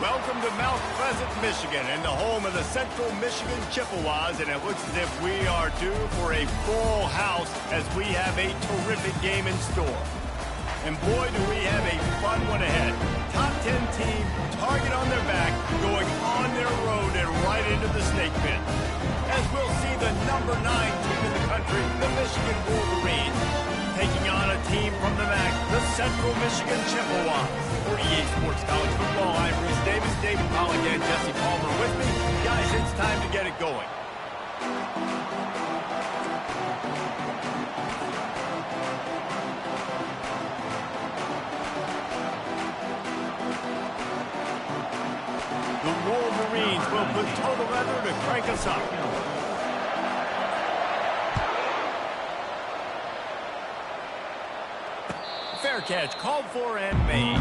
Welcome to Mount Pleasant, Michigan, and the home of the Central Michigan Chippewas, and it looks as if we are due for a full house as we have a terrific game in store. And boy, do we have a fun one ahead. Top 10 team, target on their back, going on their road and right into the snake pit. As we'll see the number 9 team in the country, the Michigan Wolverines, taking on a team from the MAC, the Central Michigan Chippewas. For EA Sports College Football, I'm Reese Davis, David Pollock, and Jesse Palmer with me. Guys, it's time to get it going. The Wolverines will put total leather to crank us up. Fair catch, called for and made.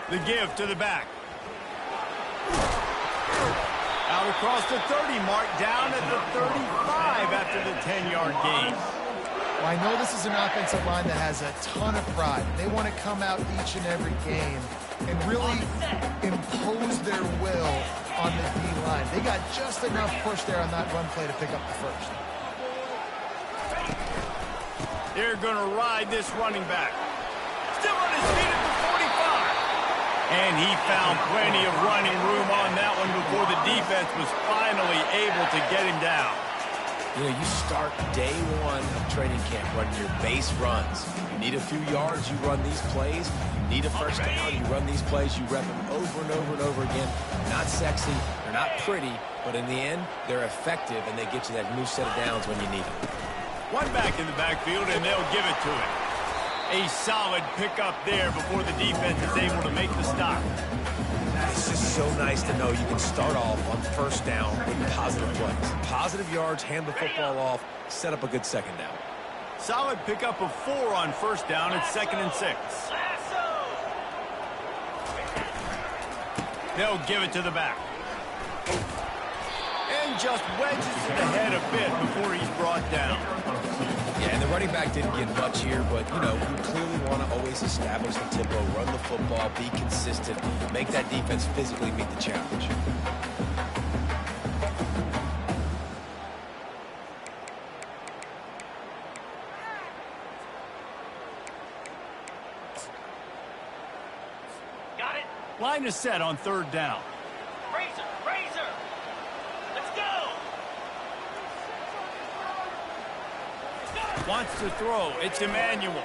The give to the back. Out across the 30 mark, down at the 35 after the 10-yard gain. Well, I know this is an offensive line that has a ton of pride. They want to come out each and every game and really impose their will on the D-line. They got just enough push there on that run play to pick up the first. They're going to ride this running back. Still on his feet at the 45. And he found plenty of running room on that one before the defense was finally able to get him down. You know, you start day one of training camp running your base runs. You need a few yards, you run these plays. You need a first down, you run these plays. You rep them over and over and over again. Not sexy, they're not pretty, but in the end, they're effective, and they get you that new set of downs when you need them. One back in the backfield, and they'll give it to him. A solid pickup there before the defense is able to make the stop. It's just so nice to know you can start off on first down with positive plays. Positive yards, hand the football off, set up a good second down. Solid pickup of 4 on first down at 2nd and 6. They'll give it to the back. And just wedges to the head a bit before he's brought down. Yeah, and the running back didn't get much here, but, you know, you clearly want to always establish the tempo, run the football, be consistent, make that defense physically meet the challenge. Line is set on third down. Razor. Let's go. Wants to throw. It's Emmanuel.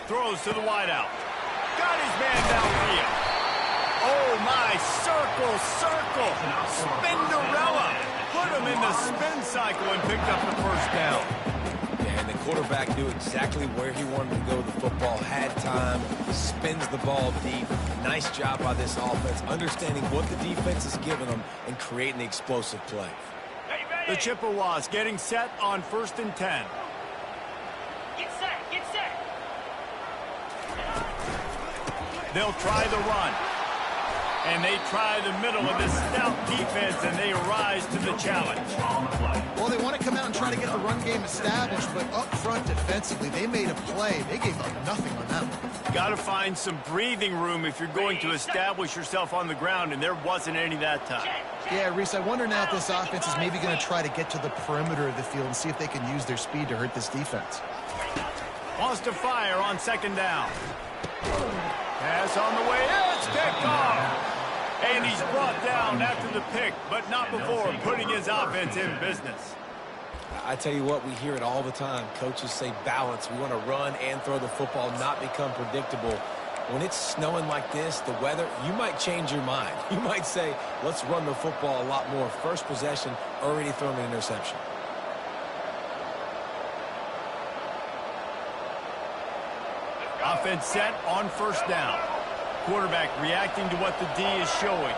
Throws to the wideout. Got his man Maria. Oh, my. Circle. Spinderella. Put him in the spin cycle and picked up the first down. Yeah, and the quarterback knew exactly where he wanted to go with the football, had time, spins the ball deep. Nice job by this offense, understanding what the defense is giving them and creating the explosive play. The Chippewas getting set on 1st and 10. Get set. They'll try the run. And they try the middle of this stout defense, and they rise to the challenge. Well, they want to come out and try to get the run game established, but up front defensively, they made a play. They gave up nothing on that one. Got to find some breathing room if you're going to establish yourself on the ground, and there wasn't any that time. Yeah, Reese, I wonder now if this offense is maybe going to try to get to the perimeter of the field and see if they can use their speed to hurt this defense. Wants to fire on 2nd down. Pass on the way. It's picked off. And he's brought down after the pick, but not before putting his offense in business. I tell you what, we hear it all the time. Coaches say balance. We want to run and throw the football, not become predictable. When it's snowing like this, the weather, you might change your mind. You might say, let's run the football a lot more. First possession, already thrown an interception. Offense set on 1st down. Quarterback reacting to what the D is showing.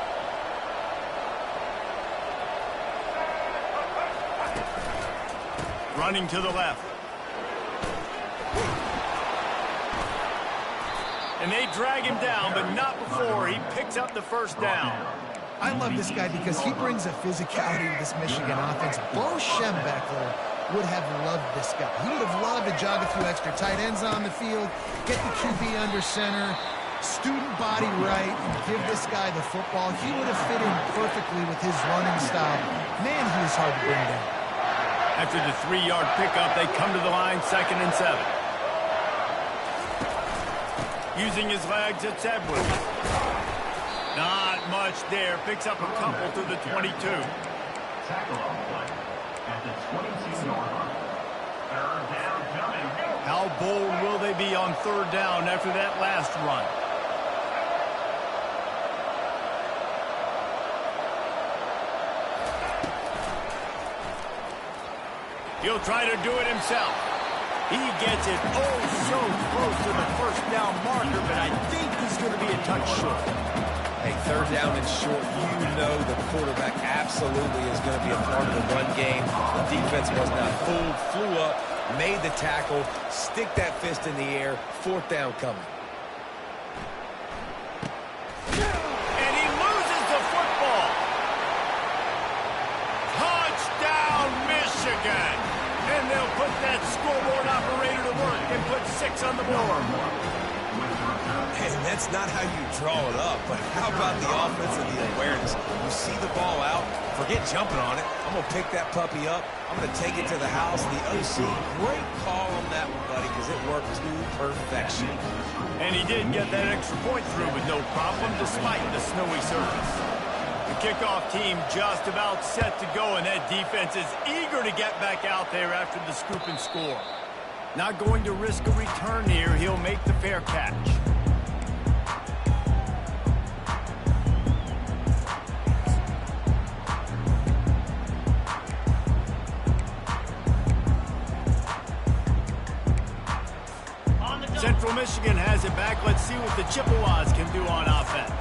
Running to the left. And they drag him down, but not before he picks up the 1st down. I love this guy because he brings a physicality to this Michigan offense. Bo Schembechler would have loved this guy. He would have loved to jog a few extra tight ends on the field, get the QB under center, student body right, and give this guy the football. He would have fit in perfectly with his running style. Man, he is hard to bring down. After the 3-yard pickup, they come to the line, 2nd and 7. Using his legs, it's Edwards. Not much there. Picks up a couple to the 22. Tackle on the play at the 22-yard line. 3rd down coming. How bold will they be on 3rd down after that last run? He'll try to do it himself. He gets it so close to the 1st down marker, but I think he's going to be a touch short. Hey, 3rd down and short, you know the quarterback absolutely is going to be a part of the run game. The defense was not fooled, flew up, made the tackle, stick that fist in the air, 4th down coming. And he loses the football. Touchdown, Michigan. And they'll put that scoreboard operator to work and put 6 on the board. And that's not how you draw it up, but how about the offense and the awareness? You see the ball out, forget jumping on it. I'm going to pick that puppy up. I'm going to take it to the house. The OC, great call on that one, buddy, because it worked to perfection. And he did get that extra point through with no problem despite the snowy surface. The kickoff team just about set to go, and that defense is eager to get back out there after the scoop and score. Not going to risk a return here. He'll make the fair catch. Central Michigan has it back. Let's see what the Chippewas can do on offense.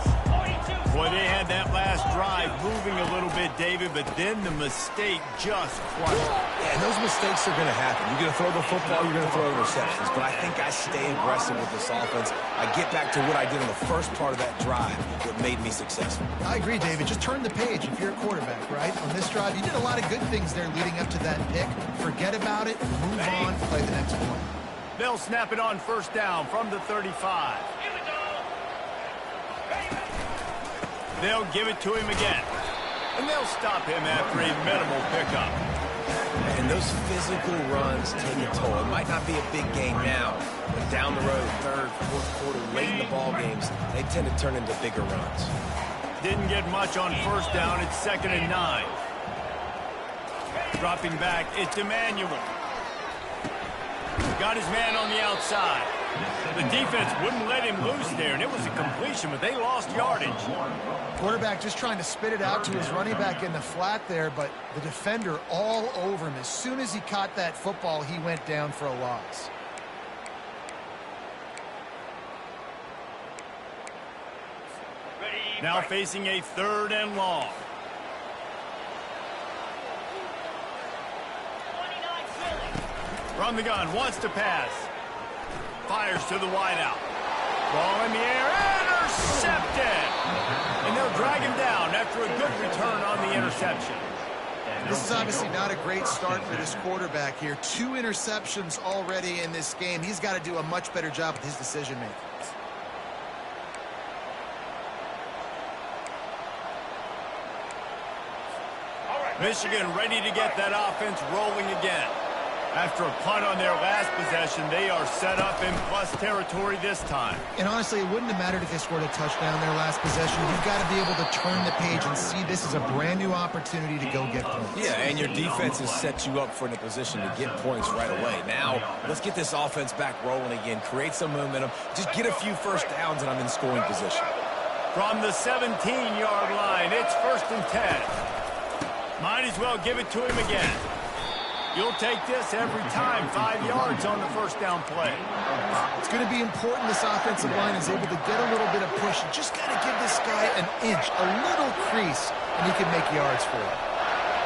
Boy, they had that last drive moving a little bit, David, but then the mistake just crushed it. Yeah, and those mistakes are going to happen. You're going to throw the football, you're going to throw interceptions. But I think I stay aggressive with this offense. I get back to what I did in the first part of that drive that made me successful. I agree, David. Just turn the page if you're a quarterback, right? On this drive, you did a lot of good things there leading up to that pick. Forget about it, move on, play the next one. They'll snap it on 1st down from the 35. They'll give it to him again. And they'll stop him after a minimal pickup. And And those physical runs take a toll. It might not be a big game now, but down the road, third, fourth quarter, late in the ball games, they tend to turn into bigger runs. Didn't get much on first down. It's 2nd and 9. Dropping back, it's Emmanuel. Got his man on the outside. The defense wouldn't let him loose there, and it was a completion, but they lost yardage. Quarterback just trying to spit it out to his running back in the flat there, but the defender all over him. As soon as he caught that football, he went down for a loss. Now facing a 3rd and long. From the gun, wants to pass. Fires to the wideout. Ball in the air, intercepted! And they'll drag him down after a good return on the interception. This is obviously not a great start for this quarterback here. 2 interceptions already in this game. He's got to do a much better job with his decision-making. Michigan ready to get that offense rolling again. After a punt on their last possession, they are set up in plus territory this time. And honestly, it wouldn't have mattered if they scored a touchdown their last possession. You've got to be able to turn the page and see this is a brand new opportunity to go get points. Yeah, and your defense has set you up for a position to get points right away. Now, let's get this offense back rolling again, create some momentum, just get a few first downs, and I'm in scoring position. From the 17-yard line, it's 1st and 10. Might as well give it to him again. You'll take this every time. 5 yards on the first down play. It's going to be important this offensive line is able to get a little bit of push. You just got to give this guy an inch, a little crease, and he can make yards for it.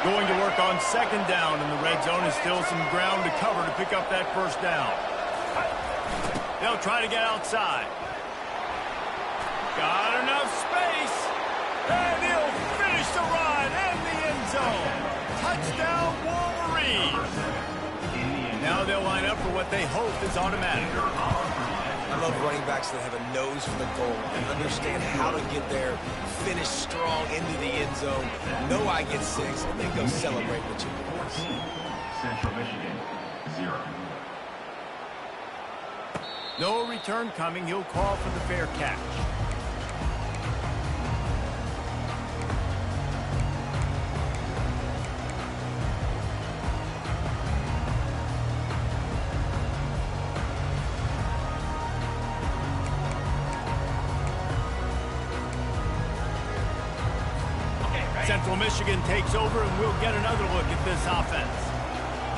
Going to work on 2nd down, and the red zone is still some ground to cover to pick up that first down. They'll try to get outside. Got enough space, and he'll finish the run in the end zone. Touchdown, Wolverines. Now they'll line up for what they hope is automatic. I love running backs that have a nose for the goal line, understand how to get there, finish strong into the end zone, know I get 6, and then go celebrate with your boys. Central Michigan, 0. No return coming. He'll call for the fair catch. Central Michigan takes over, and we'll get another look at this offense.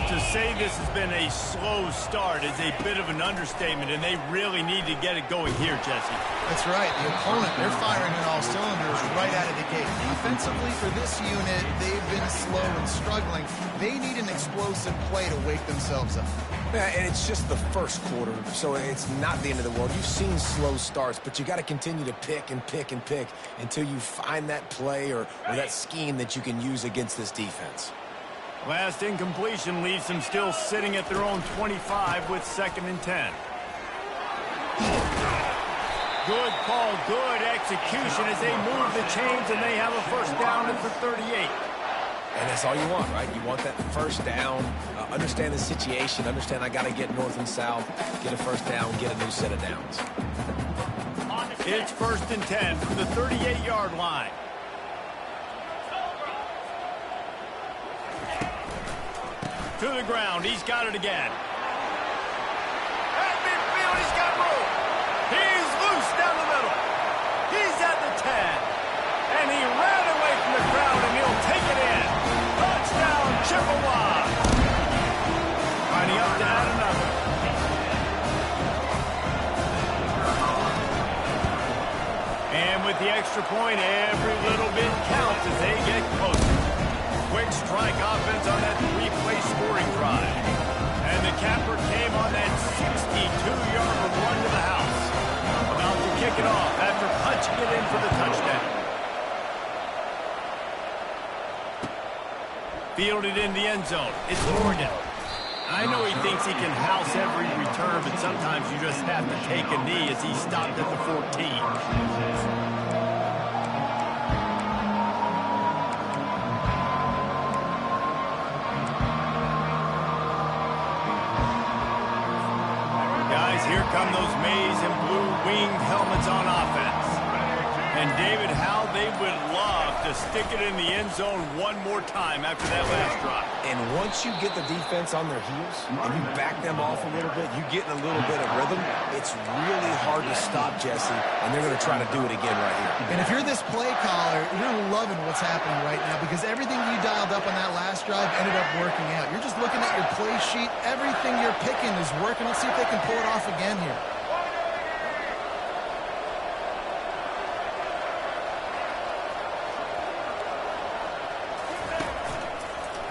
To say this has been a slow start is a bit of an understatement, and they really need to get it going here, Jesse. That's right. The opponent, they're firing on all cylinders right out of the gate. Defensively for this unit, they've been slow and struggling. They need an explosive play to wake themselves up. Yeah, and it's just the first quarter, so it's not the end of the world. You've seen slow starts, but you got to continue to pick and pick and pick until you find that play or that scheme that you can use against this defense. Last incompletion leaves them still sitting at their own 25 with 2nd and 10. Good call, good execution as they move the chains, and they have a first down at the 38. And that's all you want, right? You want that first down, understand the situation, understand I got to get north and south, get a first down, get a new set of downs. It's 1st and 10 from the 38-yard line. To the ground, he's got it again. At midfield, he's got room. He's loose down the middle. He's at the 10. And he ran away from the crowd, and he'll take it in. Touchdown, Chippewa. Lining up to add another. And with the extra point, every little bit counts as they get closer. Quick strike offense on that 3-play scoring drive. And the capper came on that 62-yard run to the house. About to kick it off after punching it in for the touchdown. Fielded in the end zone. It's Morgan. I know he thinks he can house every return, but sometimes you just have to take a knee as he stopped at the 14. here come those maize and blue winged helmets on offense. And David, how they would love to stick it in the end zone one more time after that last drive. And once you get the defense on their heels and you back them off a little bit, you get in a little bit of rhythm, it's really hard to stop, Jesse, and they're going to try to do it again right here. And if you're this play caller, you're loving what's happening right now because everything you dialed up on that last drive ended up working out. You're just looking at your play sheet. Everything you're picking is working. Let's see if they can pull it off again here.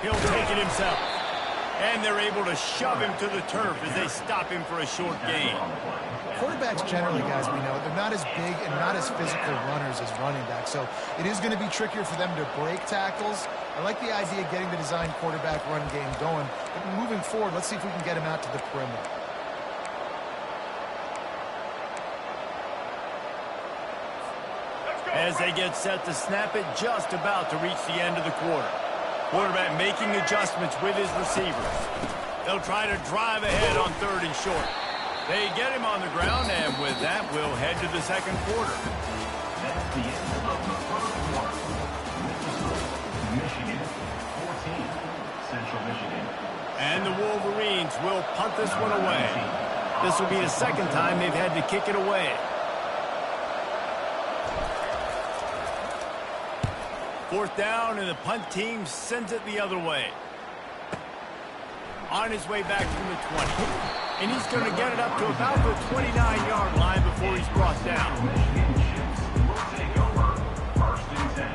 He'll take it himself. And they're able to shove him to the turf as they stop him for a short gain. Quarterbacks generally, guys, we know, they're not as big and not as physical runners as running backs. So it is going to be trickier for them to break tackles. I like the idea of getting the design quarterback run game going. But moving forward, let's see if we can get him out to the perimeter. As they get set to snap it, just about to reach the end of the quarter. Quarterback making adjustments with his receivers. They'll try to drive ahead on 3rd and short. They get him on the ground, and with that, we'll head to the second quarter. That's the end of the first quarter. Michigan 14, Central Michigan. And the Wolverines will punt this one away. This will be the second time they've had to kick it away. Fourth down, and the punt team sends it the other way. On his way back from the 20. And he's going to get it up to about the 29-yard line before he's brought down. Michigan shifts will take over 1st and 10.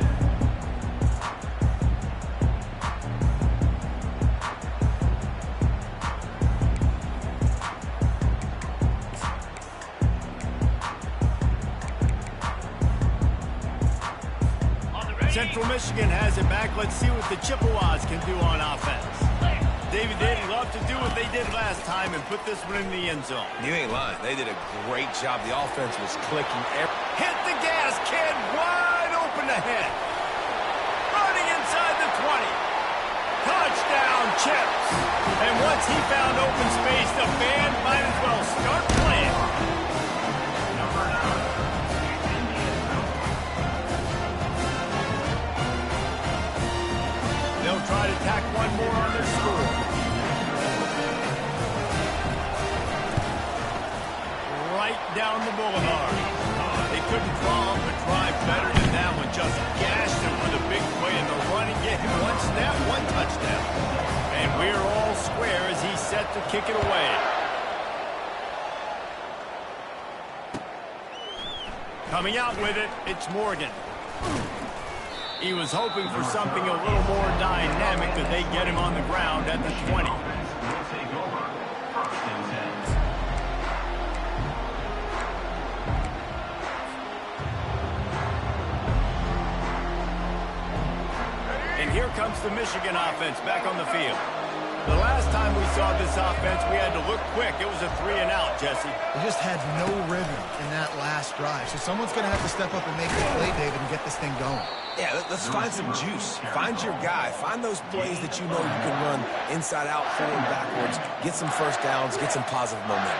Central Michigan has it back. Let's see what the Chippewas can do on offense. David, they'd love to do what they did last time and put this one in the end zone. You ain't lying. They did a great job. The offense was clicking. Hit the gas, kid. Wide open ahead. Running inside the 20. Touchdown, Chips. And once he found open space, the band might as well start playing. Number 9. They'll try to tack one more on their score. Right down the boulevard. They couldn't draw up a drive better than that one. Just gashed him with a big play in the run and get him one snap, one touchdown. And we're all square as he's set to kick it away. Coming out with it, it's Morgan. He was hoping for something a little more dynamic, that they get him on the ground at the 20. Will take over 1st and 10. And here comes the Michigan offense back on the field. The last time we saw this offense, we had to look quick. It was a 3-and-out, Jesse. They just had no rhythm in that last drive. So someone's going to have to step up and make the play, David, and get this thing going. Yeah, let's find some juice. Find your guy. Find those plays that you know you can run inside out, forward, backwards. Get some first downs. Get some positive momentum.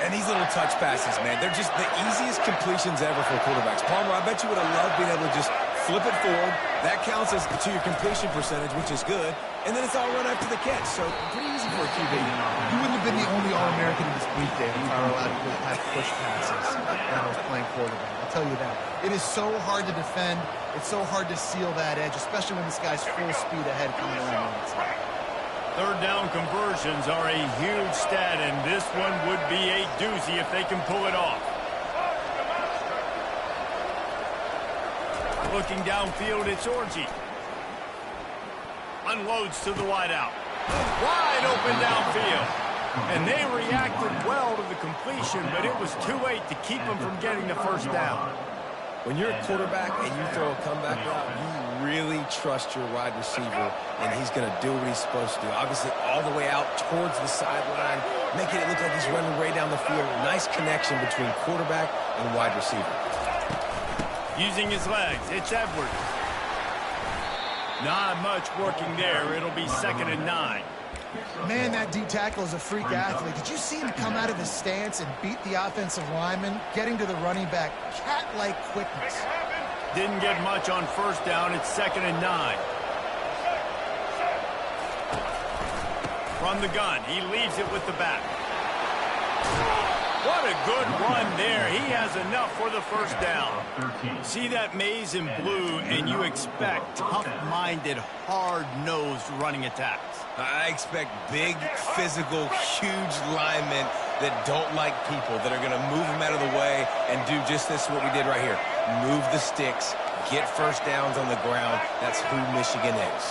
And these little touch passes, man, they're just the easiest completions ever for quarterbacks. Palmer, I bet you would have loved being able to just flip it forward. That counts as to your completion percentage, which is good. And then it's all run after the catch. So pretty easy for a QB. You wouldn't have been the only All-American in this week, David, if I were allowed to have push passes when I was playing quarterback. I'll tell you that. It is so hard to defend. It's so hard to seal that edge, especially when this guy's full speed ahead coming along the outside. Third down conversions are a huge stat, and this one would be a doozy if they can pull it off. Looking downfield, it's Orji. Unloads to the wideout. Wide open downfield. And they reacted well to the completion, but it was too late to keep them from getting the first down. When you're a quarterback and you throw a comeback route, you really trust your wide receiver, and he's going to do what he's supposed to do. Obviously, all the way out towards the sideline, making it look like he's running right down the field. Nice connection between quarterback and wide receiver. Using his legs, it's Edwards. Not much working there. It'll be 2nd and 9. Man, that D tackle is a freak athlete. Did you see him come out of his stance and beat the offensive lineman, getting to the running back? Cat-like quickness. Didn't get much on first down. It's 2nd and 9. From the gun, he leaves it with the back. What a good run there. He has enough for the first down. See that maze in blue, and you expect tough-minded, hard-nosed running attacks. I expect big, physical, huge linemen that don't like people, that are going to move them out of the way and do just this, what we did right here. Move the sticks, get first downs on the ground. That's who Michigan is.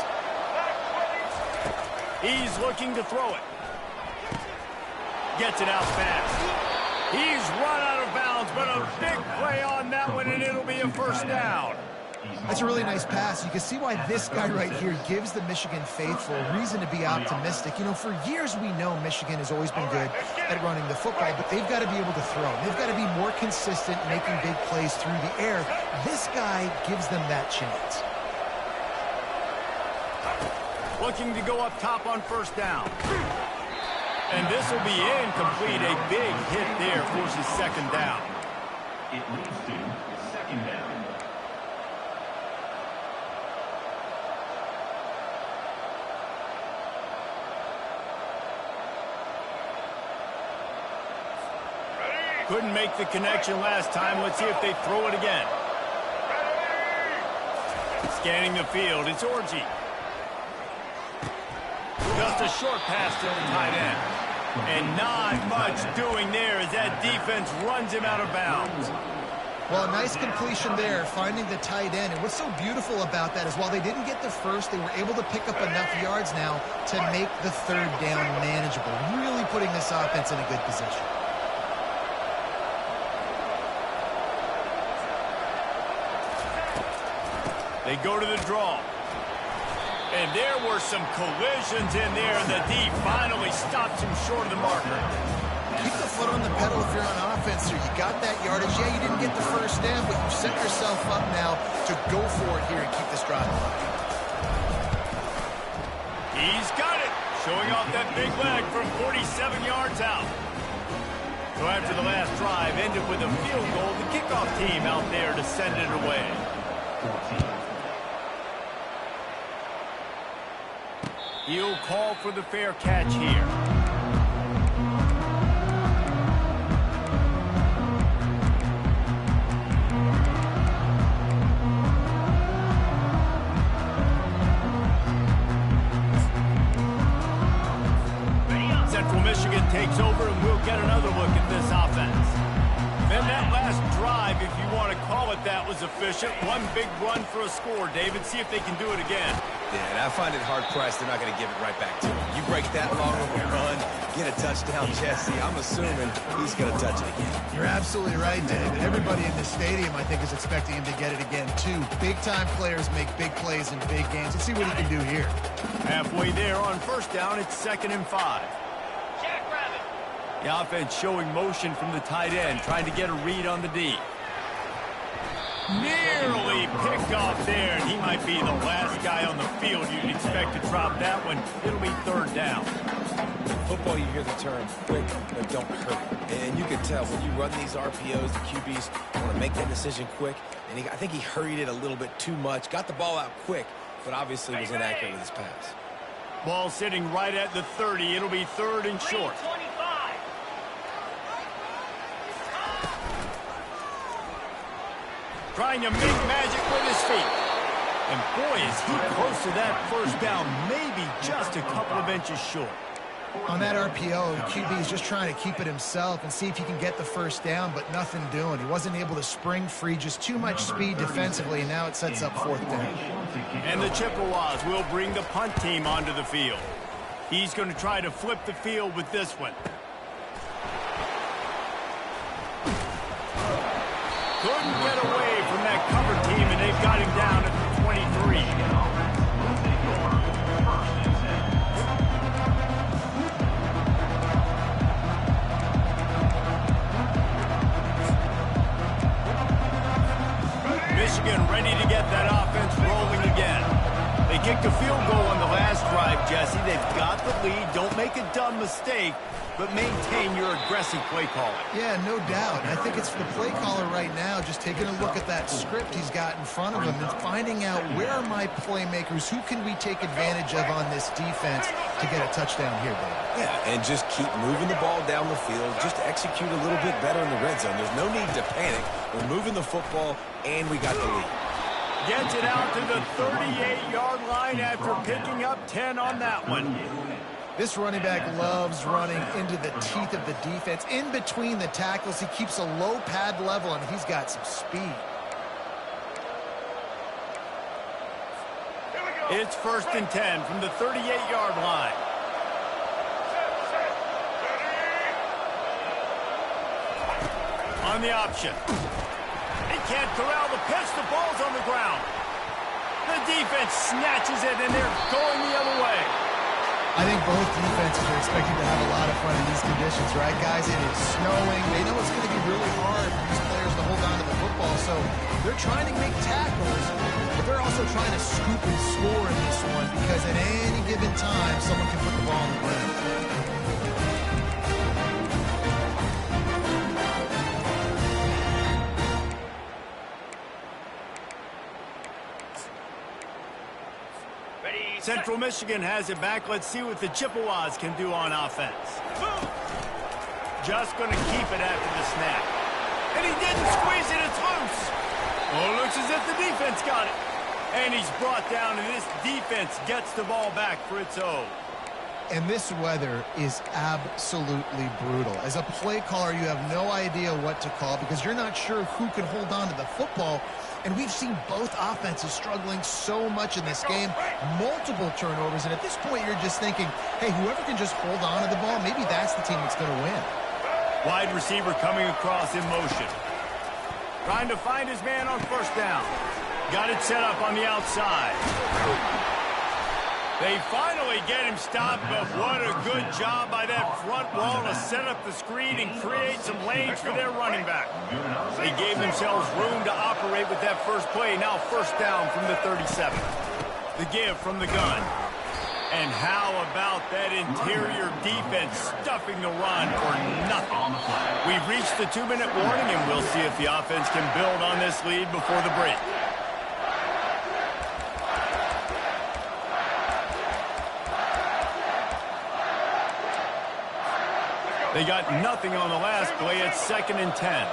He's looking to throw it. Gets it out fast. He's run out of bounds, but a big play on that one, and it'll be a first down. That's a really nice pass. You can see why this guy right here gives the Michigan faithful reason to be optimistic. You know, for years we know Michigan has always been good at running the football, but they've got to be able to throw. They've got to be more consistent making big plays through the air. This guy gives them that chance. Looking to go up top on first down. And this will be incomplete. A big hit there forces 2nd down. It leads to 2nd down. Couldn't make the connection last time. Let's see if they throw it again. Scanning the field, it's Orji. Just a short pass to the tight end. And not much doing there as that defense runs him out of bounds. Well, a nice completion there, finding the tight end. And what's so beautiful about that is while they didn't get the first, they were able to pick up enough yards now to make the 3rd down manageable, really putting this offense in a good position. They go to the draw. And there were some collisions in there. The D finally stops him short of the marker. Keep the foot on the pedal if you're on offense here. You got that yardage. Yeah, you didn't get the first down, but you set yourself up now to go for it here and keep this drive alive. He's got it. Showing off that big leg from 47 yards out. So after the last drive ended with a field goal, the kickoff team out there to send it away. 14. He'll call for the fair catch here. Central Michigan takes over, and we'll get another look at this offense. Then that last drive, if you want to call it that, was efficient. One big run for a score. David, see if they can do it again. Yeah, and I find it hard-pressed they're not going to give it right back to him. You break that long of a run, get a touchdown, Jesse, I'm assuming he's going to touch it again. You're absolutely right, David. Everybody in this stadium, I think, is expecting him to get it again, too. Big-time players make big plays in big games. Let's see what he can do here. Halfway there on first down, it's 2nd and 5. Jackrabbit. The offense showing motion from the tight end, trying to get a read on the D. Nearly picked off there, and he might be the last guy on the field you'd expect to drop that one. It'll be 3rd down. In football, you hear the term quick, but don't hurry. And you can tell when you run these RPOs, the QBs want to make that decision quick. And I think he hurried it a little bit too much. Got the ball out quick, but obviously was inaccurate with his pass. Ball sitting right at the 30. It'll be 3rd and short. 25. Trying to make magic with his feet. And boy, is he close to that first down, maybe just a couple of inches short. On that RPO, the QB is just trying to keep it himself and see if he can get the first down, but nothing doing. He wasn't able to spring free, just too much speed defensively, and now it sets up 4th down. And the Chippewas will bring the punt team onto the field. He's going to try to flip the field with this one. Couldn't get away from that cover team, and they've got him down at the 23. Michigan ready to get that offense rolling again. They kicked a field goal on the last drive, Jesse. They've got the lead. dumb mistake, but maintain your aggressive play calling. Yeah, no doubt. And I think it's the play caller right now just taking a look at that script he's got in front of him and finding out where are my playmakers, who can we take advantage of on this defense to get a touchdown here, Dave. Yeah, and just keep moving the ball down the field. Just execute a little bit better in the red zone. There's no need to panic. We're moving the football, and we got the lead. Gets it out to the 38-yard line after picking up 10 on that one. This running back loves running into the teeth of the defense. In between the tackles, he keeps a low pad level, and he's got some speed. It's 1st and 10 from the 38-yard line. On the option. He can't corral the pitch. The ball's on the ground. The defense snatches it, and they're going the other way. I think both defenses are expecting to have a lot of fun in these conditions, right, guys? It is snowing. They know it's going to be really hard for these players to hold on to the football, so they're trying to make tackles, but they're also trying to scoop and score in this one because at any given time, someone can put the ball on the ground. Central Michigan has it back. Let's see what the Chippewas can do on offense. Just going to keep it after the snap. And he didn't squeeze it. It's loose. Oh, looks as if the defense got it. And he's brought down, and this defense gets the ball back for its own. And this weather is absolutely brutal. As a play caller, you have no idea what to call because you're not sure who can hold on to the football. And we've seen both offenses struggling so much in this game, multiple turnovers. And at this point, you're just thinking, hey, whoever can just hold on to the ball, maybe that's the team that's going to win. Wide receiver coming across in motion. Trying to find his man on 1st down. Got it set up on the outside. They finally get him stopped, but what a good job by that front wall to set up the screen and create some lanes for their running back. They gave themselves room to operate with that first play. Now 1st down from the 37. The give from the gun. And how about that interior defense stuffing the run for nothing? We've reached the 2-minute warning, and we'll see if the offense can build on this lead before the break. They got nothing on the last play. It's 2nd and 10.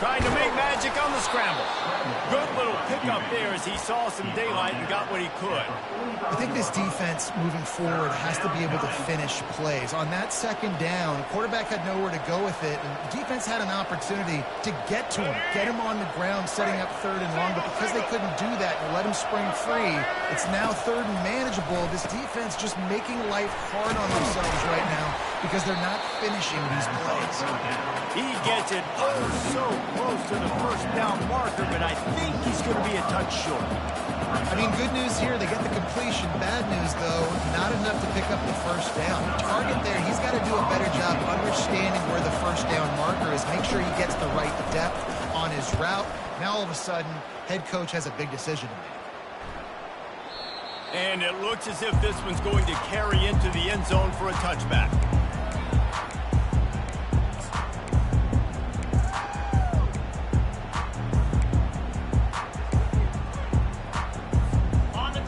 Trying to make magic on the scramble. Good little pickup there as he saw some daylight and got what he could. I think this defense moving forward has to be able to finish plays. On that 2nd down, the quarterback had nowhere to go with it, and the defense had an opportunity to get to him, get him on the ground, setting up 3rd and long, but because they couldn't do that and let him spring free, it's now 3rd and manageable. This defense just making life hard on themselves right now because they're not finishing these plays. He gets it so close to the 1st down marker, but I think he's going to be a touch short. I mean, good news here, they get the completion. Bad news, though, not enough to pick up the 1st down. The target there, he's got to do a better job understanding where the 1st down marker is, make sure he gets the right depth on his route. Now, all of a sudden, head coach has a big decision to make. And it looks as if this one's going to carry into the end zone for a touchback.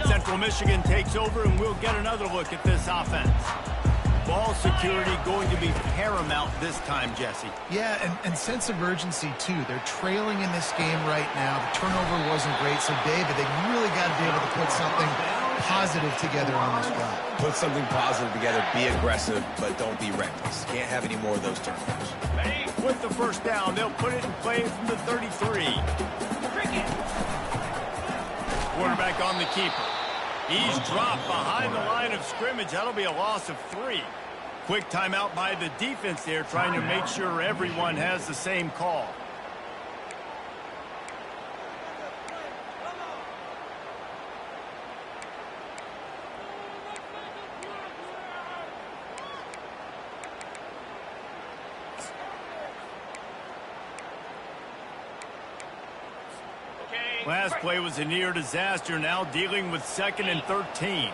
Central Michigan takes over, and we'll get another look at this offense. Ball security going to be paramount this time, Jesse. Yeah, and sense of urgency, too. They're trailing in this game right now. The turnover wasn't great, so, David, they really got to be able to put something positive together on this drive. Put something positive together, be aggressive, but don't be reckless. Can't have any more of those turnovers. With the 1st down, they'll put it in play from the 33. Quarterback on the keeper. He's dropped behind the line of scrimmage. That'll be a loss of 3. Quick timeout by the defense there, trying to make sure everyone has the same call. Last play was a near disaster, now dealing with 2nd and 13.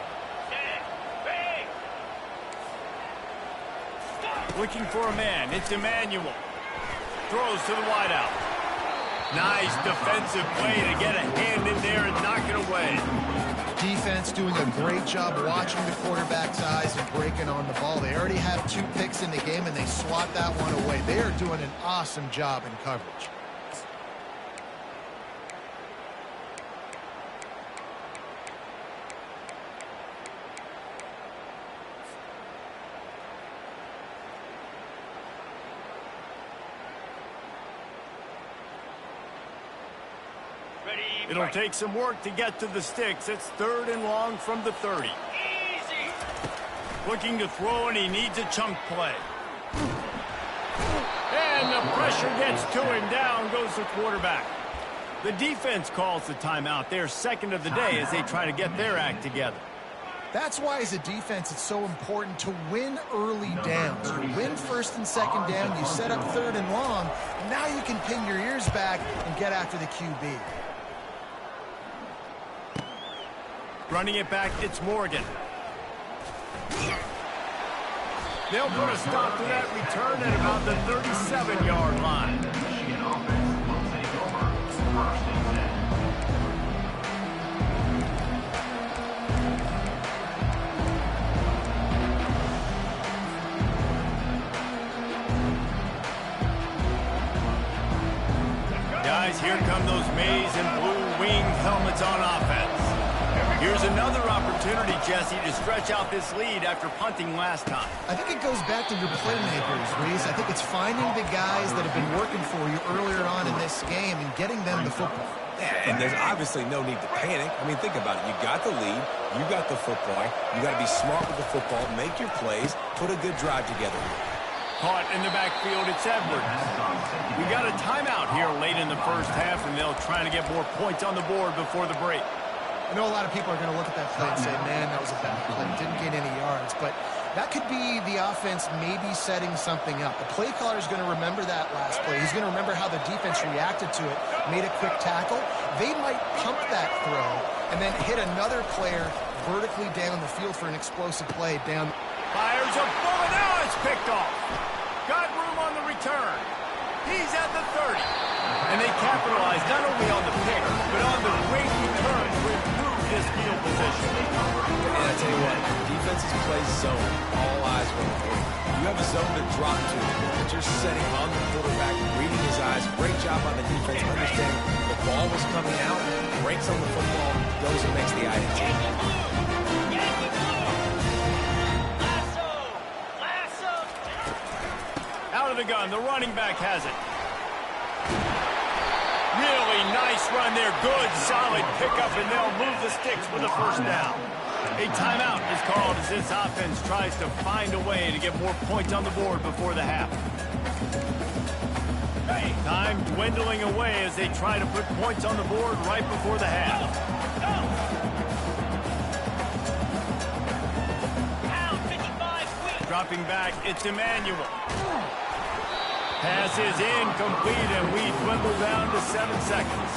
Looking for a man, it's Emmanuel. Throws to the wideout. Nice defensive play to get a hand in there and knock it away. Defense doing a great job watching the quarterback's eyes and breaking on the ball. They already have 2 picks in the game, and they swat that one away. They are doing an awesome job in coverage. It'll take some work to get to the sticks. It's 3rd and long from the 30. Easy. Looking to throw, and he needs a chunk play. And the pressure gets to him. Down goes the quarterback. The defense calls the timeout. They're 2nd of the day as they try to get their act together. That's why, as a defense, it's so important to win early downs. You win 1st and 2nd down, you set up 3rd and long, and now you can pin your ears back and get after the QB. Running it back, it's Morgan. They'll put a stop to that return at about the 37-yard line. Michigan offense will take over 1st and 10. Guys, here come those maize and blue winged helmets on offense. Here's another opportunity, Jesse, to stretch out this lead after punting last time. I think it goes back to your playmakers, Reese. I think it's finding the guys that have been working for you earlier on in this game and getting them the football. Yeah, and there's obviously no need to panic. I mean, think about it. You got the lead. You got the football. You got to be smart with the football. Make your plays. Put a good drive together. Caught in the backfield, it's Edwards. We got a timeout here late in the 1st half, and they'll try to get more points on the board before the break. I know a lot of people are going to look at that play and say, man, that was a bad play. Didn't gain any yards. But that could be the offense maybe setting something up. The play caller is going to remember that last play. He's going to remember how the defense reacted to it, made a quick tackle. They might pump that throw and then hit another player vertically down the field for an explosive play down. Fires a bullet. Now it's picked off. Got room on the return. He's at the 30. And they capitalize not only on the pick, but on the great return to improve his field position. And I tell you what, defenses play zone. All eyes are on the field. You have a zone to drop to, but you're setting on the quarterback, reading his eyes. Great job on the defense, understanding the ball was coming out, breaks on the football, goes and makes the INT. Out of the gun, the running back has it. Really nice run there. Good, solid pickup, and they'll move the sticks with a 1st down. A timeout is called as this offense tries to find a way to get more points on the board before the half. Time dwindling away as they try to put points on the board right before the half. Dropping back, it's Emmanuel. Pass is incomplete, and we dwindle down to 7 seconds.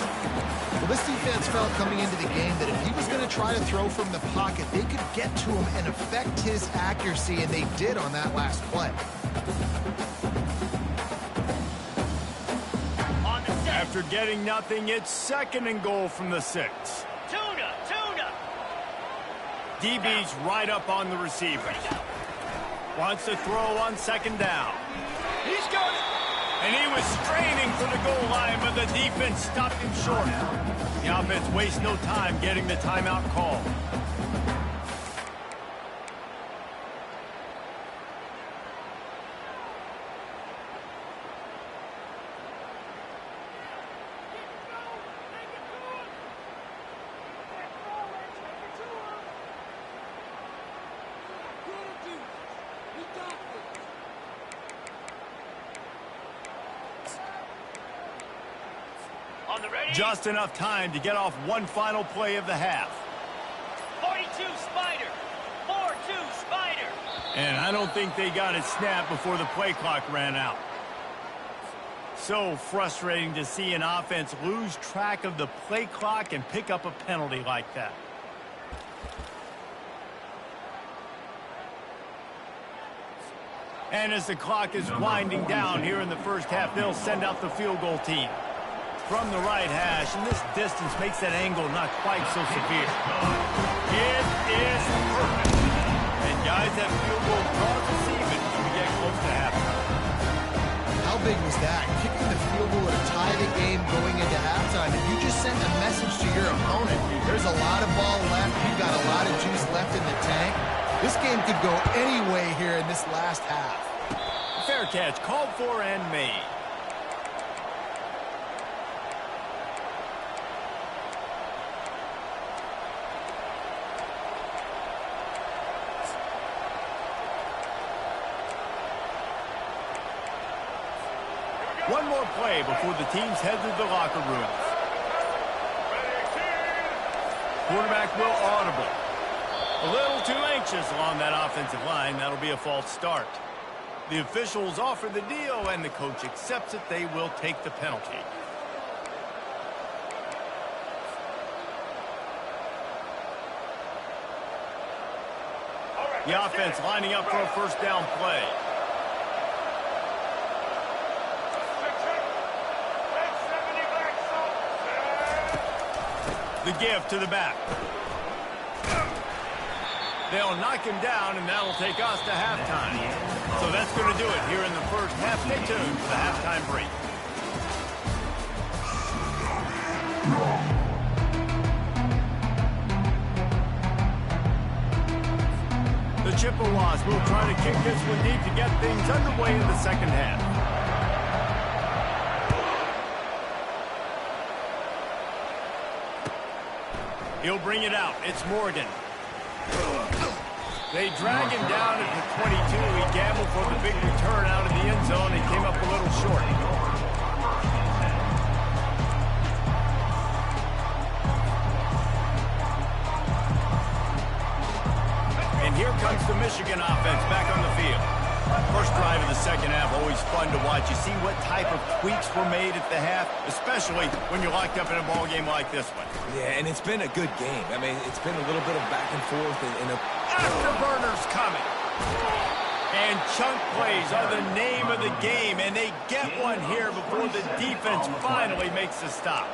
Well, this defense felt coming into the game that if he was going to try to throw from the pocket, they could get to him and affect his accuracy, and they did on that last play. After getting nothing, it's 2nd and goal from the 6. Tuna. DB's right up on the receiver. Wants to throw on 2nd down. He's got it. And he was straining for the goal line, but the defense stopped him short. The offense wastes no time getting the timeout call. Just enough time to get off one final play of the half. 42 Spider. 4-2 Spider. And I don't think they got it snapped before the play clock ran out. So frustrating to see an offense lose track of the play clock and pick up a penalty like that. And as the clock is winding down here in the first half, they'll send out the field goal team. From the right hash, and this distance makes that angle not quite so severe. It is perfect. And guys, that field goal draws us even when we get close to halftime. How big was that? Kicking the field goal to tie the game going into halftime. And you just sent a message to your opponent. There's a lot of ball left. You've got a lot of juice left in the tank. This game could go any way here in this last half. Fair catch, called for and made. One more play before the teams head to the locker rooms. Quarterback will audible. A little too anxious along that offensive line. That'll be a false start. The officials offer the deal, and the coach accepts it. They will take the penalty. The offense lining up for a first down play. The give to the back. They'll knock him down, and that'll take us to halftime. So that's going to do it here in the first half. Stay tuned for the halftime break. The Chippewas will try to kick this one deep to get things underway in the second half. He'll bring it out. It's Morgan. They drag him down at the 22. He gambled for the big return out of the end zone and came up a little short. And here comes the Michigan offense back on the field. First drive of the second half, always fun to watch. You see what type of tweaks were made at the half, especially when you're locked up in a ball game like this one. Yeah, and it's been a good game. I mean, it's been a little bit of back and forth. Afterburners coming. And chunk plays are the name of the game, and they get one here before the defense finally makes the stop.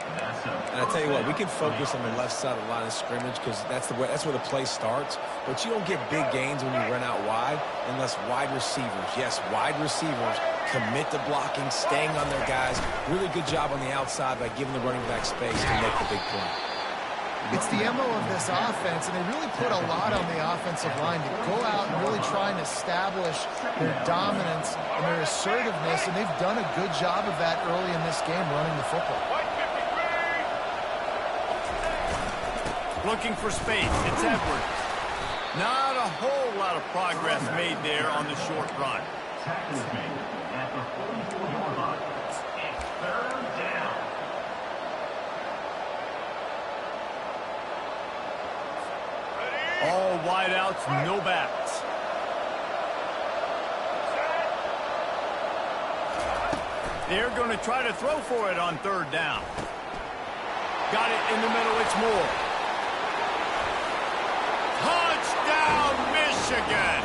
And I tell you what, we can focus on the left side of the line of scrimmage because that's where the play starts. But you don't get big gains when you run out wide unless wide receivers, yes, wide receivers commit to blocking, staying on their guys. Really good job on the outside by giving the running back space to make the big play. It's the MO of this offense, and they really put a lot on the offensive line to go out and really try and establish their dominance and their assertiveness, and they've done a good job of that early in this game running the football. Looking for space. It's Edwards. Not a whole lot of progress made there on the short run. Tackle is made at the 44-yard line. It's third down. All wideouts, no backs. They're going to try to throw for it on third down. Got it in the middle. It's Moore. Touchdown, Michigan.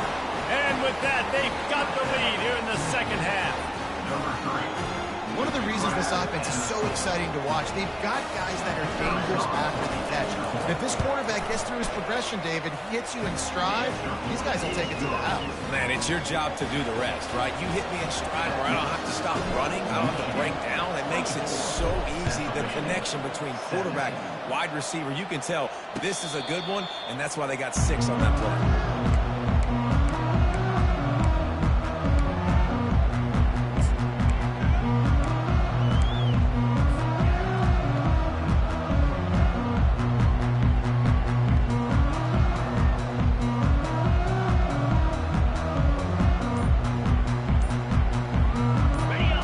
And with that, they've got the lead here in the second half. Number 3. One of the reasons this offense is so exciting to watch, they've got guys that are dangerous after the catch. And if this quarterback gets through his progression, David, he hits you in stride, these guys will take it to the house. Man, it's your job to do the rest, right? You hit me in stride where I don't have to stop running. I don't have to break down. It makes it so easy. The connection between quarterback, wide receiver, you can tell this is a good one, and that's why they got 6 on that play.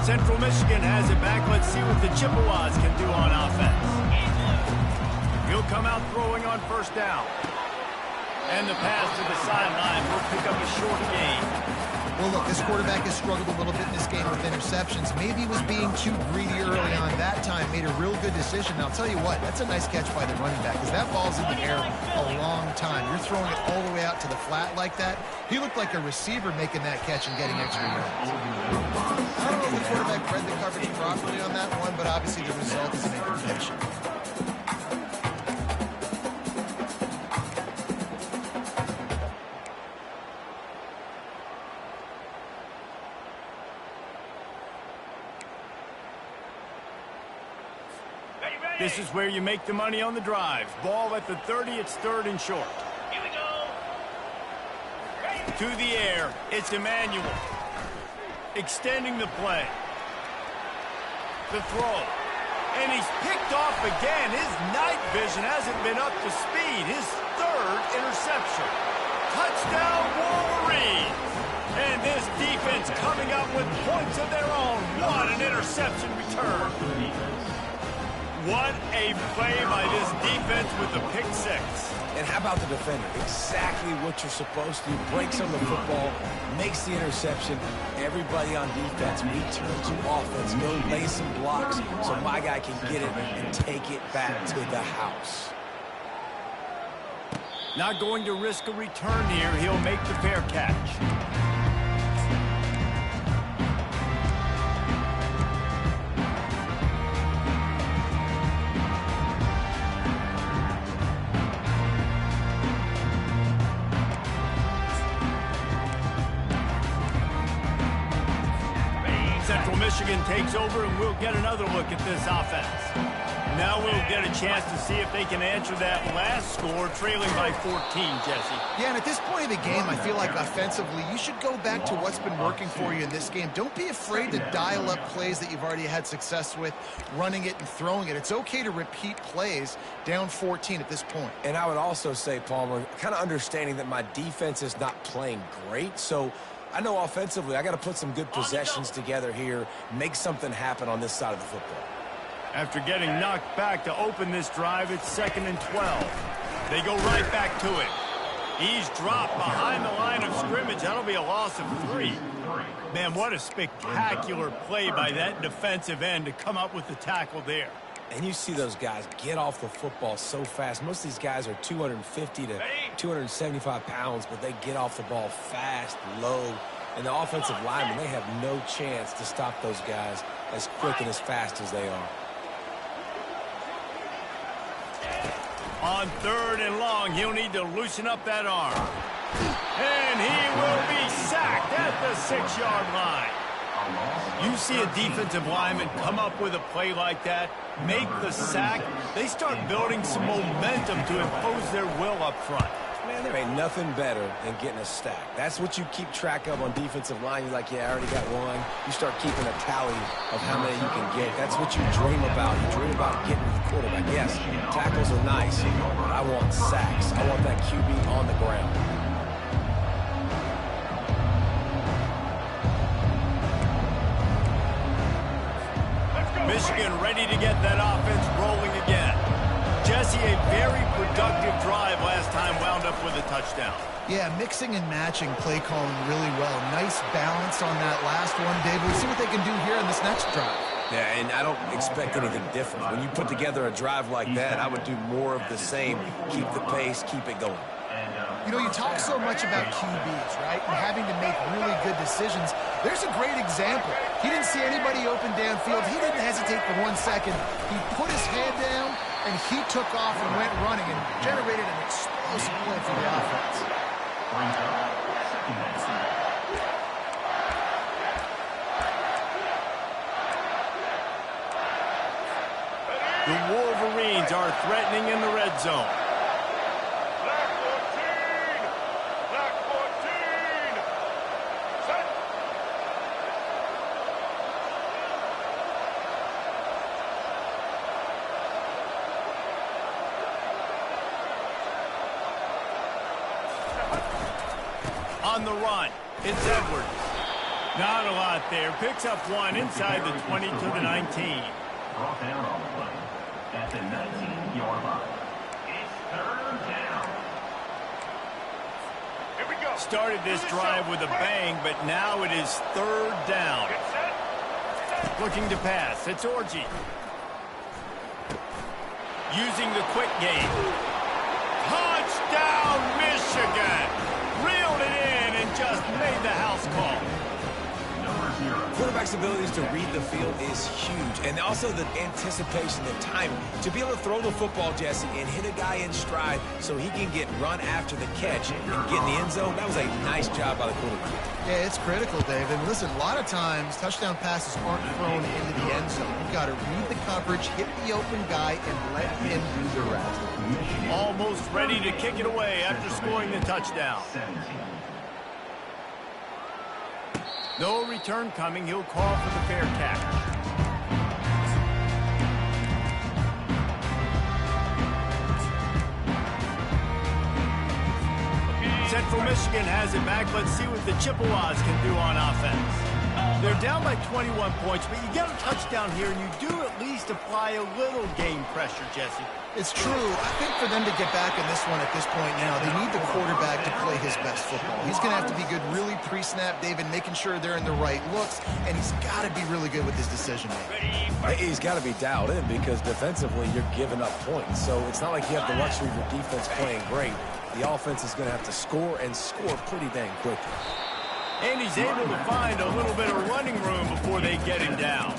Central Michigan has it back. Let's see what the Chippewas can do on offense. He'll come out throwing on first down. And the pass to the sideline will pick up a short gain. Well, look, this quarterback has struggled a little bit in this game with interceptions. Maybe he was being too greedy early on. That time made a real good decision. And I'll tell you what, that's a nice catch by the running back because that ball's in the air a long time. You're throwing it all the way out to the flat like that. He looked like a receiver making that catch and getting extra yards. I don't know if the quarterback read the coverage properly on that one, but obviously the result is an incompletion. This is where you make the money on the drive. Ball at the 30, it's 3rd and short. Here we go. To the air, it's Emmanuel. Extending the play. The throw. And he's picked off again. His night vision hasn't been up to speed. His 3rd interception. Touchdown, Wolverines! And this defense coming up with points of their own. What an interception return. What a play by this defense with the pick 6. And how about the defender? Exactly what you're supposed to do. Breaks on the football, makes the interception. Everybody on defense return to offense. Go lay some blocks so my guy can get it and take it back to the house. Not going to risk a return here. He'll make the fair catch. Central Michigan takes over, and we'll get another look at this offense. Now we'll get a chance to see if they can answer that last score, trailing by 14, Jesse. Yeah, and at this point of the game, I feel like offensively, you should go back to what's been working for you in this game. Don't be afraid to dial up plays that you've already had success with, running it and throwing it. It's okay to repeat plays down 14 at this point. And I would also say, Palmer, kind of understanding that my defense is not playing great, so I know offensively I got to put some good possessions together here, make something happen on this side of the football. After getting knocked back to open this drive, it's 2nd and 12. They go right back to it. He's dropped behind the line of scrimmage. That'll be a loss of 3. Man, what a spectacular play by that defensive end to come up with the tackle there. And you see those guys get off the football so fast. Most of these guys are 250 to 275 pounds, but they get off the ball fast, low. And the offensive linemen, they have no chance to stop those guys as quick and as fast as they are. On 3rd and long, he'll need to loosen up that arm. And he will be sacked at the 6-yard line. You see a defensive lineman come up with a play like that, make the sack, they start building some momentum to impose their will up front. Man, there ain't nothing better than getting a stack. That's what you keep track of on defensive line. You're like, yeah, I already got one. You start keeping a tally of how many you can get. That's what you dream about. You dream about getting to the quarterback. Yes, tackles are nice, but I want sacks. I want that QB on the ground. Michigan ready to get that offense rolling again. Jesse, a very productive drive last time, wound up with a touchdown. Yeah, mixing and matching play calling really well. Nice balance on that last one, Dave. We'll see what they can do here in this next drive. Yeah, and I don't expect anything different. When you put together a drive like that, I would do more of the same. Keep the pace, keep it going. You know, you talk so much about QBs, right, and having to make really good decisions. There's a great example. He didn't see anybody open downfield. He didn't hesitate for 1 second. He put his head down, and he took off and went running and generated an explosive play for the offense. The Wolverines are threatening in the red zone. Black 14! Black 14! Set! On the run, it's Edwards. Not a lot there. Picks up 1 inside the 20 to the 19. Brought down on the play at the 19-yard line. It's 3rd down. Here we go. Started this drive with a bang, but now it is third down. Get set. Looking to pass. It's Orgy. Using the quick game. Touchdown, Michigan! Reeled it in and just made the house call. Quarterback's abilities to read the field is huge, and also the anticipation, the timing. To be able to throw the football, Jesse, and hit a guy in stride so he can get run after the catch and get in the end zone, that was a nice job by the quarterback. Yeah, it's critical, Dave. And listen, a lot of times, touchdown passes aren't thrown into the end zone. You've got to read the coverage, hit the open guy, and let him do the rest. Almost ready to kick it away after scoring the touchdown. No return coming. He'll call for the fair catch. Central Michigan has it back. Let's see what the Chippewas can do on offense. They're down by 21 points, but you get a touchdown here, and you do at least apply a little game pressure, Jesse. It's true. I think for them to get back in this one at this point now, they need the quarterback to play his best football. He's going to have to be good really pre-snap, David, making sure they're in the right looks, and he's got to be really good with his decision-making. He's got to be dialed in because defensively you're giving up points. So it's not like you have the luxury of your defense playing great. The offense is going to have to score and score pretty dang quickly. And he's able to find a little bit of running room before they get him down.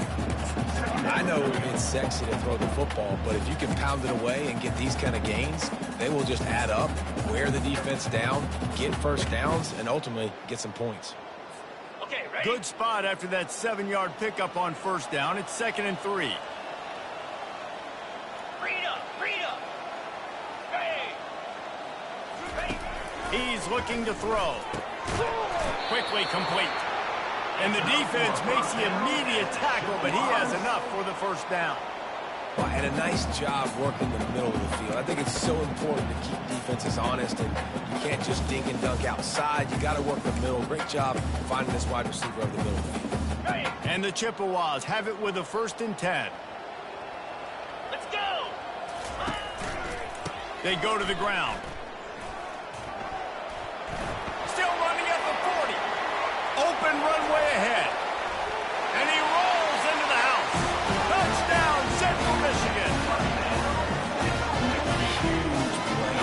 I know it's sexy to throw the football, but if you can pound it away and get these kind of gains, they will just add up, wear the defense down, get first downs, and ultimately get some points. Okay, ready? Good spot after that 7-yard pickup on first down. It's 2nd and 3. Read up. Hey. He's looking to throw. Quickly complete. And the defense makes the immediate tackle, but he has enough for the first down. And a nice job working the middle of the field. I think it's so important to keep defenses honest, and you can't just dink and dunk outside. You got to work the middle. Great job finding this wide receiver over the middle of the field. And the Chippewas have it with a 1st and 10. Let's go. They go to the ground. Still running at the 40. Open runway ahead. And he rolls into the house. Touchdown, Central Michigan.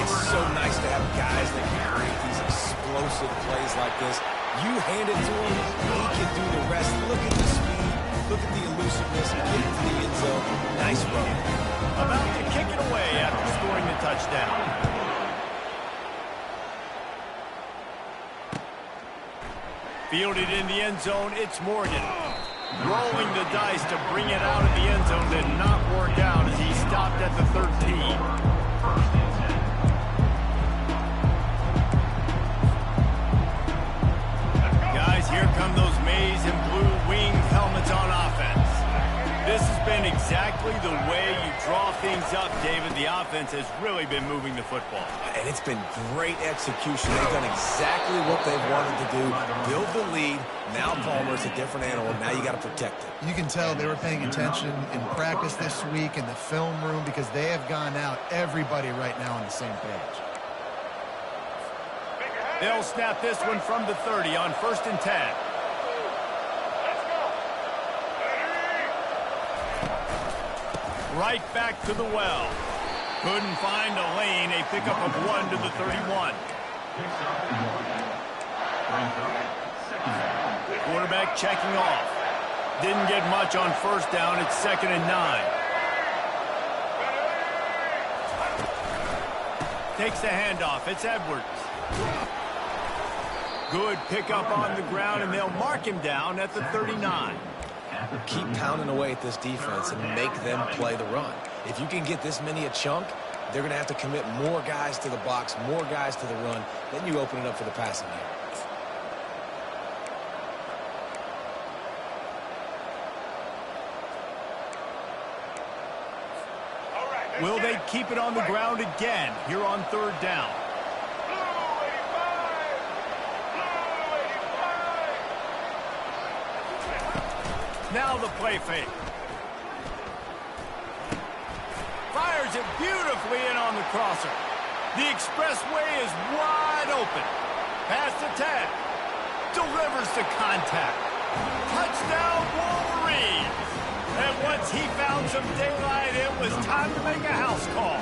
It's so nice to have guys that can create these explosive plays like this. You hand it to him, he can do the rest. Look at the speed. Look at the elusiveness. Get into the end zone. Nice run. About to kick it away after scoring the touchdown. Fielded in the end zone, it's Morgan. Rolling the dice to bring it out of the end zone did not work out as he stopped at the 13. Guys, here come those maize and blue winged helmets on offense. This has been exactly the way you draw things up, David. The offense has really been moving the football. And it's been great execution. They've done exactly what they've wanted to do. Build the lead. Now Palmer's a different animal. Now you got to protect it. You can tell they were paying attention in practice this week in the film room because they have gone out, everybody right now on the same page. They'll snap this one from the 30 on 1st and 10. Right back to the well. Couldn't find a lane. A pickup of 1 to the 31. Quarterback checking off. Didn't get much on first down. It's 2nd and 9. Takes the handoff. It's Edwards. Good pickup on the ground, and they'll mark him down at the 39. Keep pounding away at this defense and make them play the run. If you can get this many a chunk, they're going to have to commit more guys to the box, more guys to the run. Then you open it up for the passing game. Will they keep it on the ground again here on 3rd down? Now the play fake. Fires it beautifully in on the crosser. The expressway is wide open. Pass to 10. Delivers the contact. Touchdown, Wolverines. And once he found some daylight, it was time to make a house call.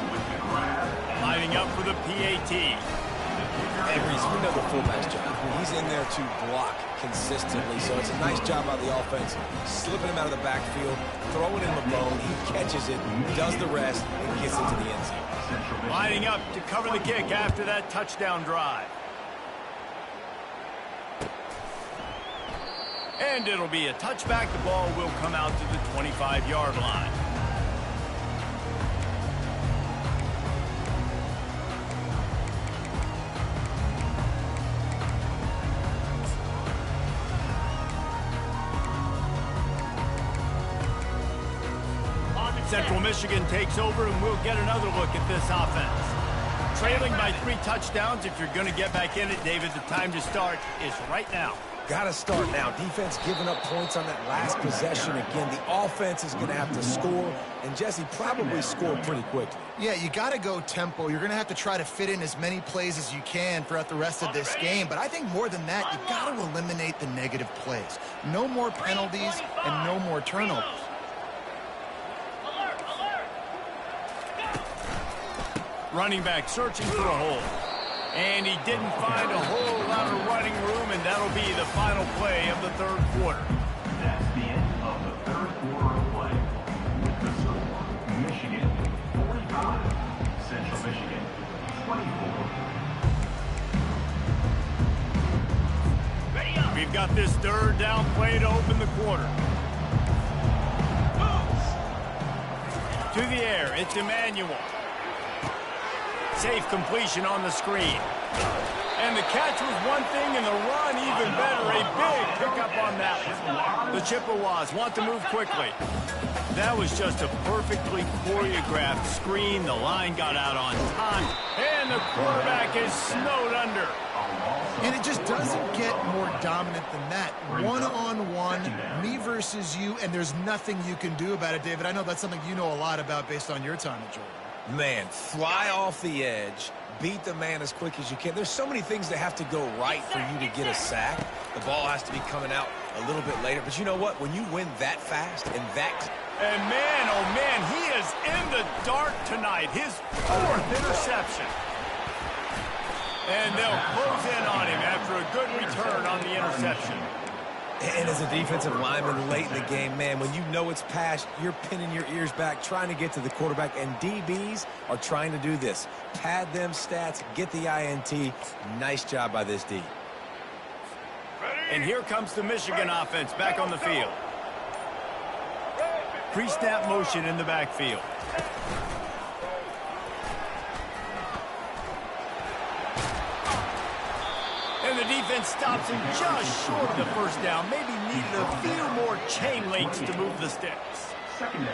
Lining up for the PAT. Hey, Reese, we know the fullback's job. He's in there to block consistently, so it's a nice job by the offense, slipping him out of the backfield, throwing him a bone. He catches it, does the rest, and gets into the end zone. Lining up to cover the kick after that touchdown drive. And it'll be a touchback. The ball will come out to the 25-yard line. Central Michigan takes over, and we'll get another look at this offense. Trailing by 3 touchdowns. If you're going to get back in it, David, the time to start is right now. Got to start now. Defense giving up points on that last possession. Again, the offense is going to have to score, and Jesse probably score pretty quickly. Yeah, you got to go tempo. You're going to have to try to fit in as many plays as you can throughout the rest of this game. But I think more than that, you got to eliminate the negative plays. No more penalties and no more turnovers. Running back searching for a hole. And he didn't find a whole lot of running room, and that'll be the final play of the third quarter. That's the end of the third quarter of play. The score, Michigan 45, Central Michigan 24. Ready up. We've got this third down play to open the quarter. To the air, it's Emmanuel. Safe completion on the screen. And the catch was one thing, and the run even better. A big pickup on that one. The Chippewas want to move quickly. That was just a perfectly choreographed screen. The line got out on time, and the quarterback is snowed under. And it just doesn't get more dominant than that. One-on-one, me versus you, and there's nothing you can do about it, David. I know that's something you know a lot about based on your time at Georgia. Man, fly off the edge, beat the man as quick as you can. There's so many things that have to go right for you to get a sack. The ball has to be coming out a little bit later. But you know what? When you win that fast and that... And man, oh man, he is in the dark tonight. His 4th interception. And they'll close in on him after a good return on the interception. And as a defensive lineman late in the game, man, when you know it's past, you're pinning your ears back, trying to get to the quarterback, and DBs are trying to do this. Pad them stats, get the INT. Nice job by this D. And here comes the Michigan offense back on the field. Pre-snap motion in the backfield. And the defense stops him just short of the first down. Maybe needed a few more chain links to move the sticks.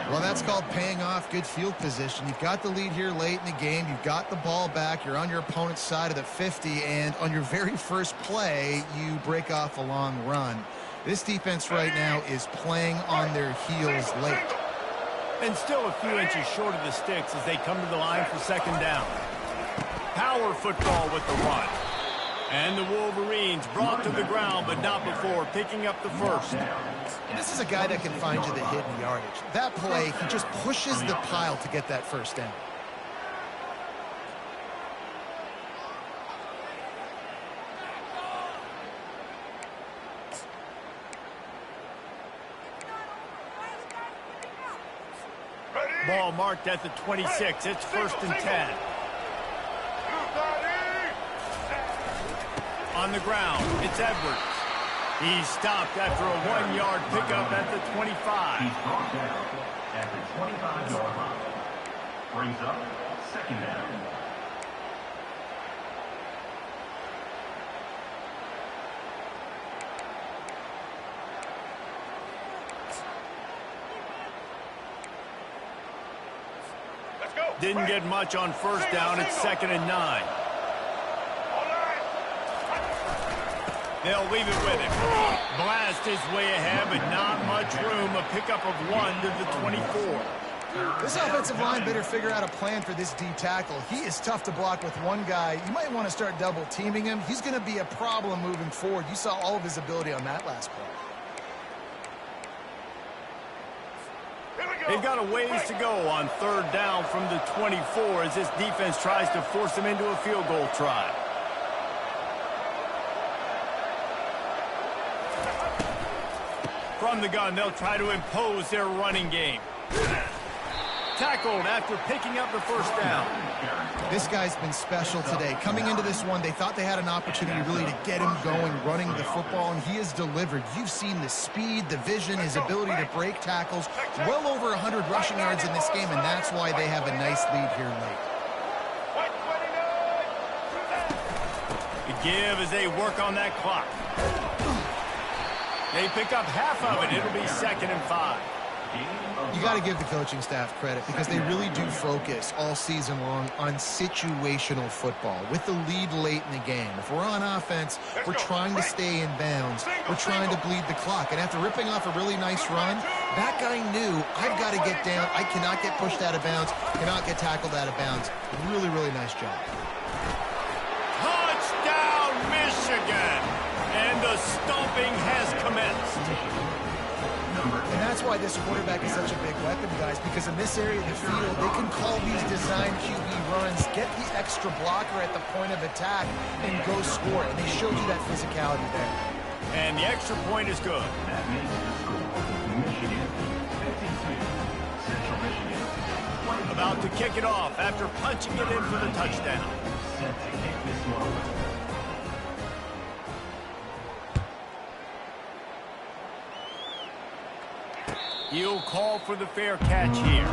Well, that's called paying off good field position. You've got the lead here late in the game. You've got the ball back. You're on your opponent's side of the 50, and on your very first play, you break off a long run. This defense right now is playing on their heels late. And still a few inches short of the sticks as they come to the line for second down. Power football with the run. And the Wolverines brought to the ground, but not before picking up the first. This is a guy that can find you the hidden yardage. That play, he just pushes the pile to get that first down. Ball marked at the 26. It's 1st and 10. On the ground, it's Edwards. He's stopped after a 1-yard pickup at the 25. He's brought down at the 25-yard line. Brings up second down. Let's go. Didn't get much on first down. It's 2nd and 9. They'll leave it with him. Blast his way ahead, but not much room. A pickup of 1 to the 24. This offensive line better figure out a plan for this D tackle. He is tough to block with one guy. You might want to start double teaming him. He's going to be a problem moving forward. You saw all of his ability on that last play. They've got a ways to go on 3rd down from the 24 as this defense tries to force them into a field goal try. From the gun, they'll try to impose their running game. Tackled after picking up the 1st down. This guy's been special today. Coming into this one, they thought they had an opportunity really to get him going, running the football, and he has delivered. You've seen the speed, the vision, his ability to break tackles. Well over 100 rushing yards in this game, and that's why they have a nice lead here late. The give as they work on that clock. They pick up half of it. It'll be 2nd and 5. You got to give the coaching staff credit because they really do focus all season long on situational football with the lead late in the game. If we're on offense, we're trying to stay in bounds. We're trying to bleed the clock. And after ripping off a really nice run, that guy knew, I've got to get down. I cannot get pushed out of bounds, cannot get tackled out of bounds. Really, really nice job. Touchdown, Michigan! And the stomping has commenced. And that's why this quarterback is such a big weapon, guys, because in this area of the field, they can call these design QB runs, get the extra blocker at the point of attack, and go score. And they showed you that physicality there. And the extra point is good. That makes the score Michigan 52, Central Michigan 20. About to kick it off after punching it in for the touchdown. Set to kick this one away. He'll call for the fair catch here.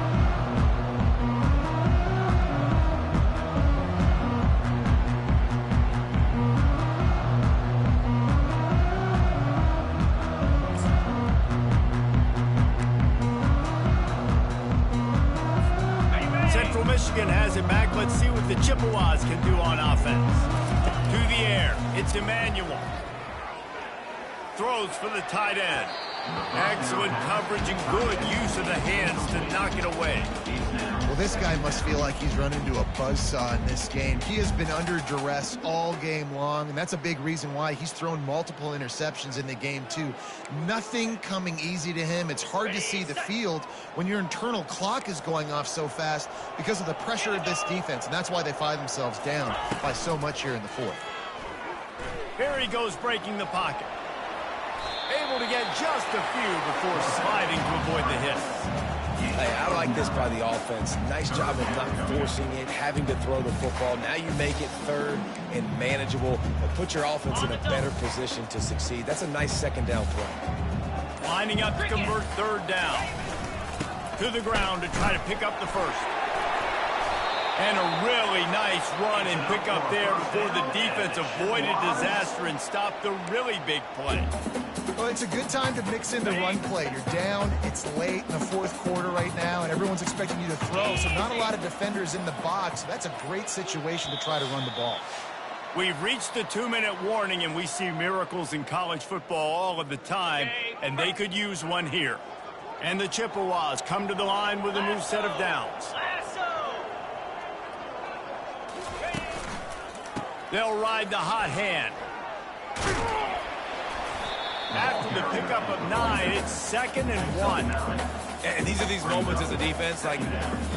Central Michigan has it back. Let's see what the Chippewas can do on offense. To the air, it's Emmanuel. Throws for the tight end. Excellent coverage and good use of the hands to knock it away. Well, this guy must feel like he's run into a buzzsaw in this game. He has been under duress all game long, and that's a big reason why he's thrown multiple interceptions in the game, too. Nothing coming easy to him. It's hard to see the field when your internal clock is going off so fast because of the pressure of this defense, and that's why they find themselves down by so much here in the 4th. Here he goes breaking the pocket. Able to get just a few before sliding to avoid the hit. Hey, I like this by the offense. Nice job of not forcing it, having to throw the football. Now you make it 3rd and manageable, but put your offense in a better position to succeed. That's a nice 2nd down play. Lining up to convert 3rd down. To the ground to try to pick up the 1st. And a really nice run and pick up there before the defense avoided disaster and stopped the really big play. Well, it's a good time to mix in the run play. You're down, it's late in the 4th quarter right now, and everyone's expecting you to throw, so not a lot of defenders in the box. So that's a great situation to try to run the ball. We've reached the 2-minute warning, and we see miracles in college football all of the time, and they could use one here. And the Chippewas come to the line with a new set of downs. They'll ride the hot hand. After the pickup of 9, it's 2nd and 1. And these are these moments as a defense, like,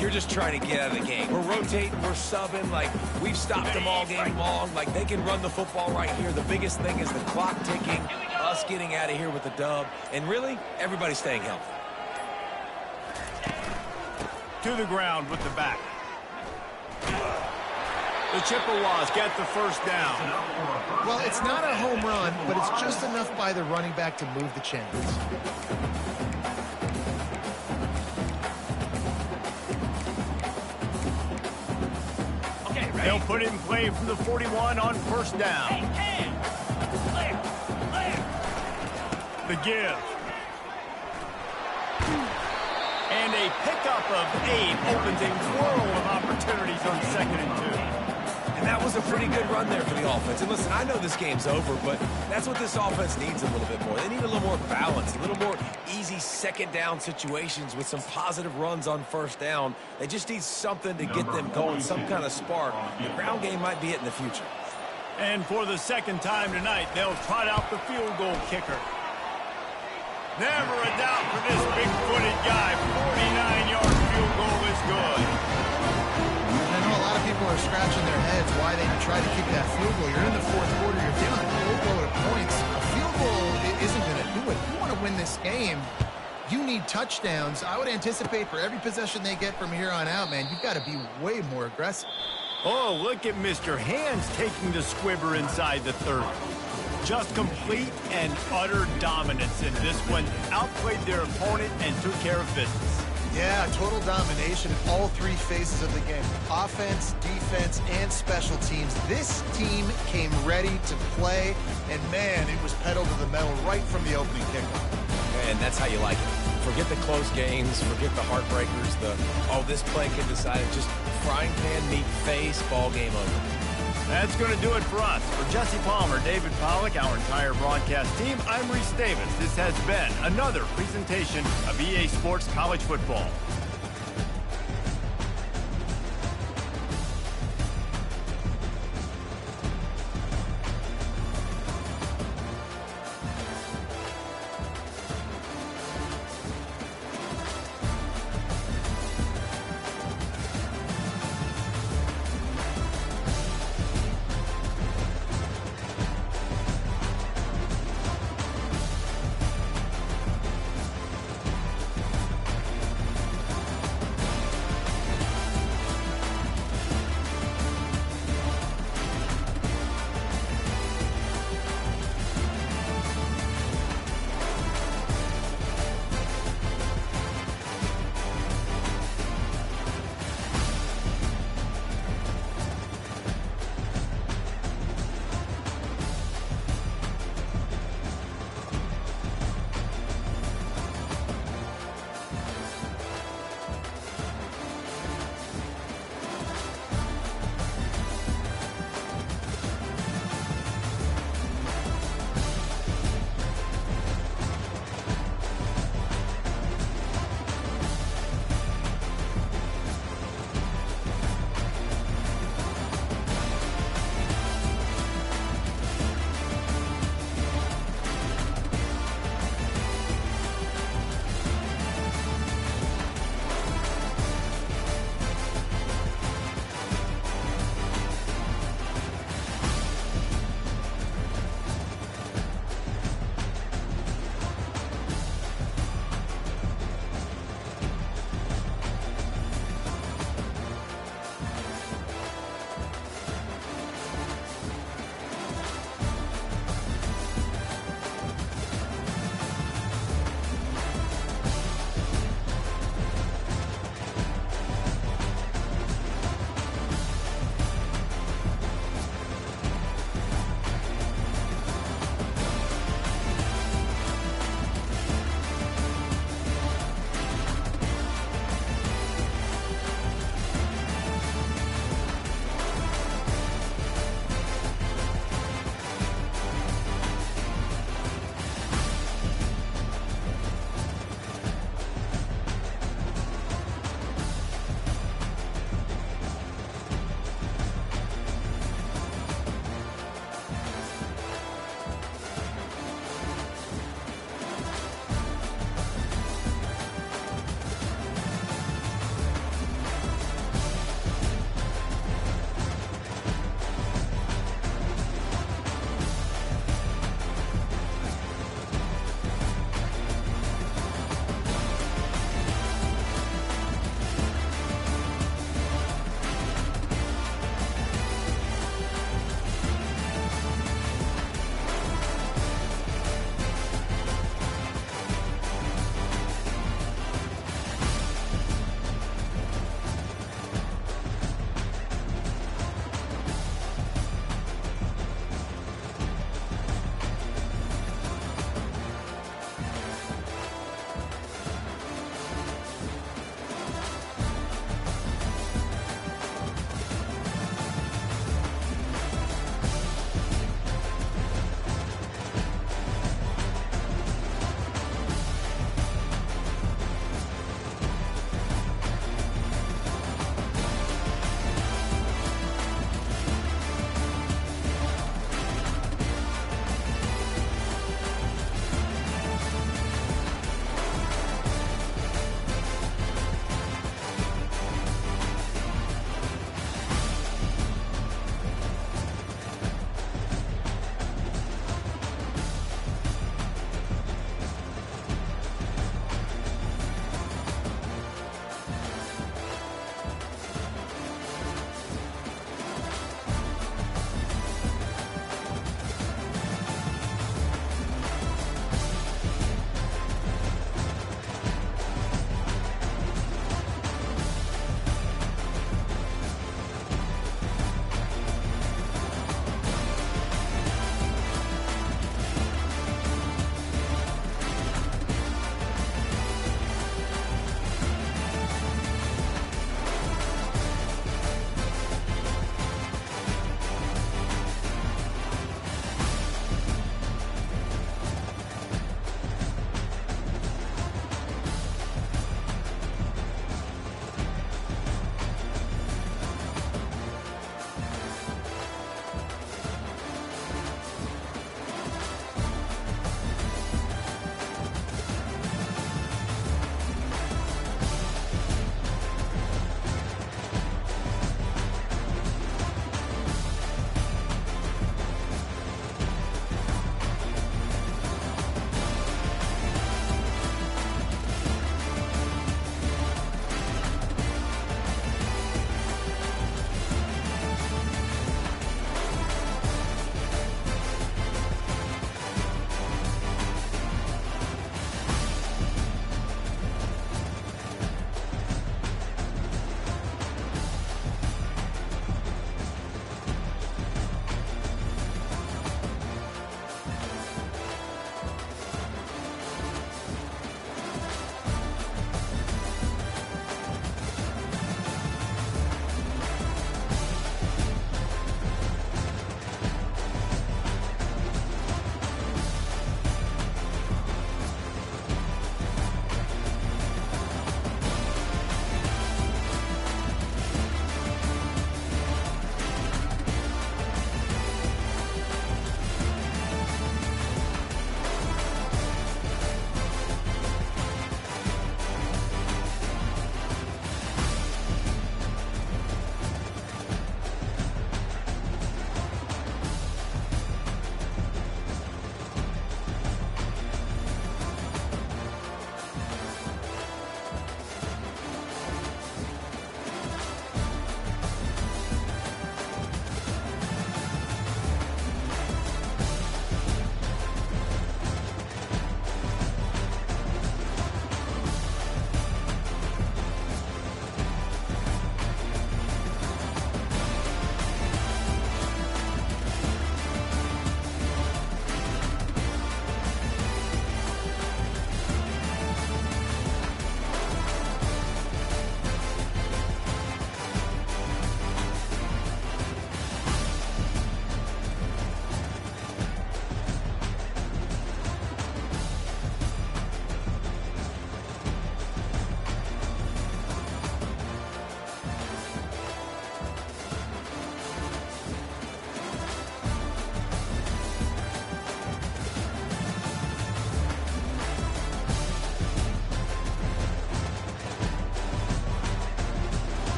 you're just trying to get out of the game. We're rotating, we're subbing, like, we've stopped them all game long. Like, they can run the football right here. The biggest thing is the clock ticking, us getting out of here with the dub, and really, everybody staying healthy. To the ground with the back. The Chippewas get the 1st down. Well, it's not a home run, but it's just enough by the running back to move the chains. Okay, they'll put it in play from the 41 on 1st down. The give. And a pickup of 8 opens a whirl of opportunities on 2nd and 2. And That was a pretty good run there for the offense. And listen, I know this game's over, but that's what this offense needs a little bit more. They need a little more balance, a little more easy second down situations with some positive runs on first down. They just need something to get them going, some kind of spark. The ground game might be it in the future. And for the second time tonight, they'll trot out the field goal kicker. Never a doubt for this big-footed guy. 49-yard field goal is good. I know a lot of people are scratching their heads why they try to kick that field goal. You're in the fourth quarter. You're down a boatload of points. A field goal isn't going to do it. If you want to win this game, you need touchdowns. I would anticipate for every possession they get from here on out, man, you've got to be way more aggressive. Oh, look at Mr. Hands taking the squibber inside the 30. Just complete and utter dominance in this one. Outplayed their opponent and took care of business. Yeah, total domination in all three phases of the game. Offense, defense, and special teams. This team came ready to play, and man, it was pedal to the metal right from the opening kickoff. And that's how you like it. Forget the close games, forget the heartbreakers, this play can decide it. Just frying pan meet face, ball game over. That's going to do it for us. For Jesse Palmer, David Pollack, our entire broadcast team, I'm Reese Davis. This has been another presentation of EA Sports College Football.